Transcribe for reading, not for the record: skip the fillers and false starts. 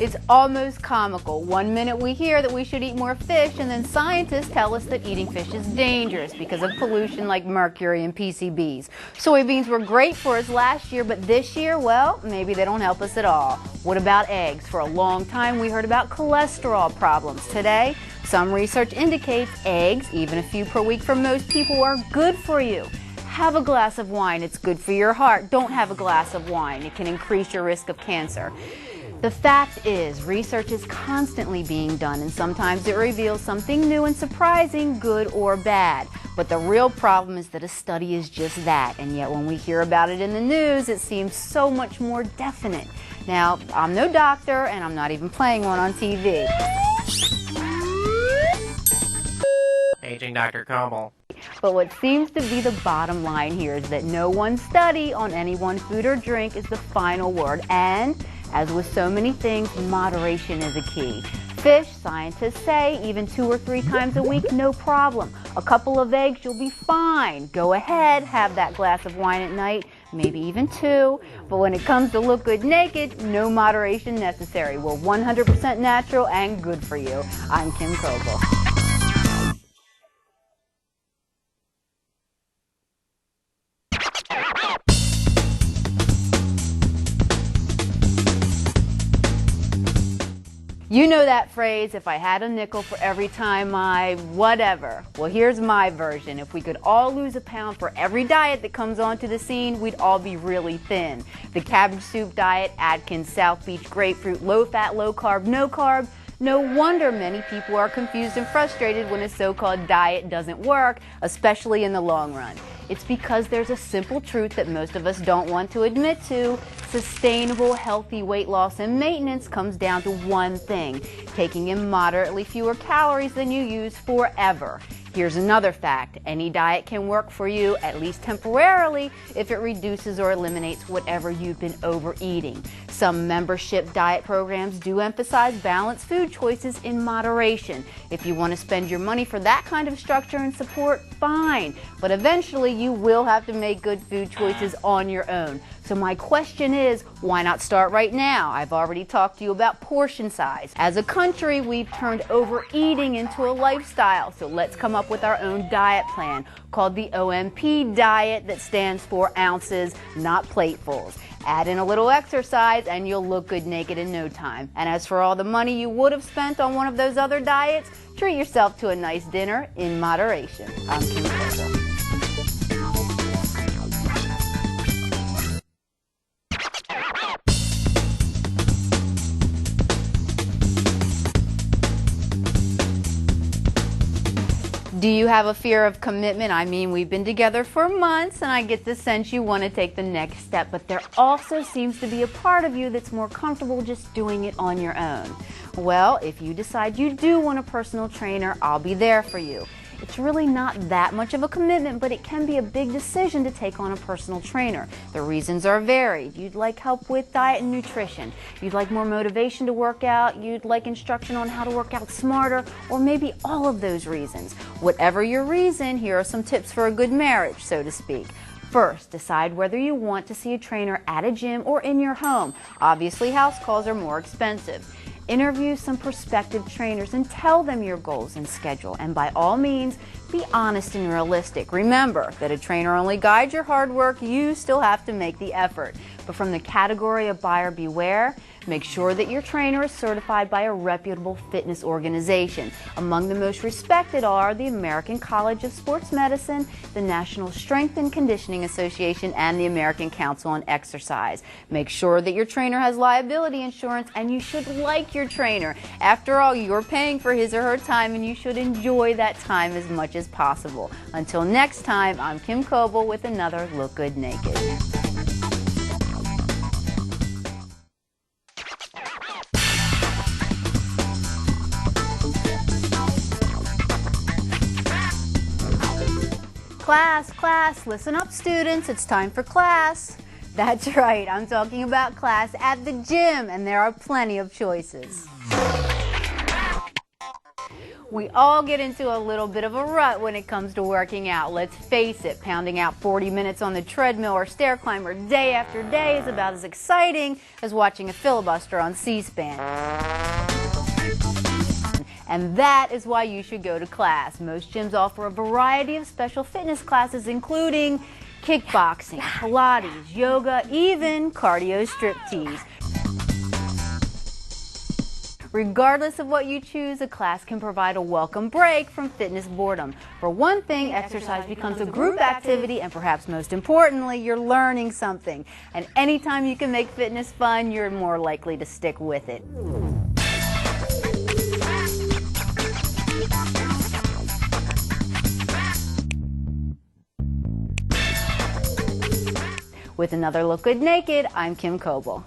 It's almost comical. One minute we hear that we should eat more fish, and then scientists tell us that eating fish is dangerous because of pollution like mercury and PCBs. Soybeans were great for us last year, but this year, well, maybe they don't help us at all. What about eggs? For a long time we heard about cholesterol problems. Today, some research indicates eggs, even a few per week for most people, are good for you. Have a glass of wine, it's good for your heart. Don't have a glass of wine, it can increase your risk of cancer. The fact is, research is constantly being done, and sometimes it reveals something new and surprising, good or bad. But the real problem is that a study is just that, and yet when we hear about it in the news, it seems so much more definite. Now, I'm no doctor, and I'm not even playing one on TV. Aging Dr. Koelbel. But what seems to be the bottom line here is that no one study on any one food or drink is the final word, and as with so many things, moderation is a key. Fish, scientists say, even 2 or 3 times a week, no problem. A couple of eggs, you'll be fine. Go ahead, have that glass of wine at night, maybe even 2. But when it comes to look good naked, no moderation necessary. We're 100% natural and good for you. I'm Kim Koelbel. You know that phrase, if I had a nickel for every time I whatever. Well, here's my version. If we could all lose a pound for every diet that comes onto the scene, we'd all be really thin. The cabbage soup diet, Atkins, South Beach, grapefruit, low fat, low carb, no carb. No wonder many people are confused and frustrated when a so-called diet doesn't work, especially in the long run. It's because there's a simple truth that most of us don't want to admit to. Sustainable, healthy weight loss and maintenance comes down to one thing: taking in moderately fewer calories than you use forever. Here's another fact: any diet can work for you, at least temporarily, if it reduces or eliminates whatever you've been overeating. Some membership diet programs do emphasize balanced food choices in moderation. If you want to spend your money for that kind of structure and support, fine. But eventually you will have to make good food choices on your own. So my question is, why not start right now? I've already talked to you about portion size. As a country, we've turned overeating into a lifestyle. So let's come up with our own diet plan called the OMP diet, that stands for ounces, not platefuls. Add in a little exercise and you'll look good naked in no time. And as for all the money you would have spent on one of those other diets, treat yourself to a nice dinner in moderation. I'm Kim Koelbel. Do you have a fear of commitment? I mean, we've been together for months and I get the sense you want to take the next step, but there also seems to be a part of you that's more comfortable just doing it on your own. Well, if you decide you do want a personal trainer, I'll be there for you. It's really not that much of a commitment, but it can be a big decision to take on a personal trainer. The reasons are varied. You'd like help with diet and nutrition. You'd like more motivation to work out. You'd like instruction on how to work out smarter, or maybe all of those reasons. Whatever your reason, here are some tips for a good marriage, so to speak. First, decide whether you want to see a trainer at a gym or in your home. Obviously, house calls are more expensive. Interview some prospective trainers and tell them your goals and schedule. And by all means, be honest and realistic. Remember that a trainer only guides your hard work. You still have to make the effort. But from the category of buyer beware, make sure that your trainer is certified by a reputable fitness organization. Among the most respected are the American College of Sports Medicine, the National Strength and Conditioning Association, and the American Council on Exercise. Make sure that your trainer has liability insurance, and you should like your trainer. After all, you're paying for his or her time, and you should enjoy that time as much as possible. Until next time, I'm Kim Koelbel with another Look Good Naked. Class, listen up students, it's time for class. That's right, I'm talking about class at the gym, and there are plenty of choices. We all get into a little bit of a rut when it comes to working out. Let's face it, pounding out 40 minutes on the treadmill or stair climber day after day is about as exciting as watching a filibuster on C-SPAN. And that is why you should go to class. Most gyms offer a variety of special fitness classes, including kickboxing, Pilates, yoga, even cardio striptease. Regardless of what you choose, a class can provide a welcome break from fitness boredom. For one thing, exercise becomes a group activity, and perhaps most importantly, you're learning something. And anytime you can make fitness fun, you're more likely to stick with it. With another Look Good Naked, I'm Koelbel.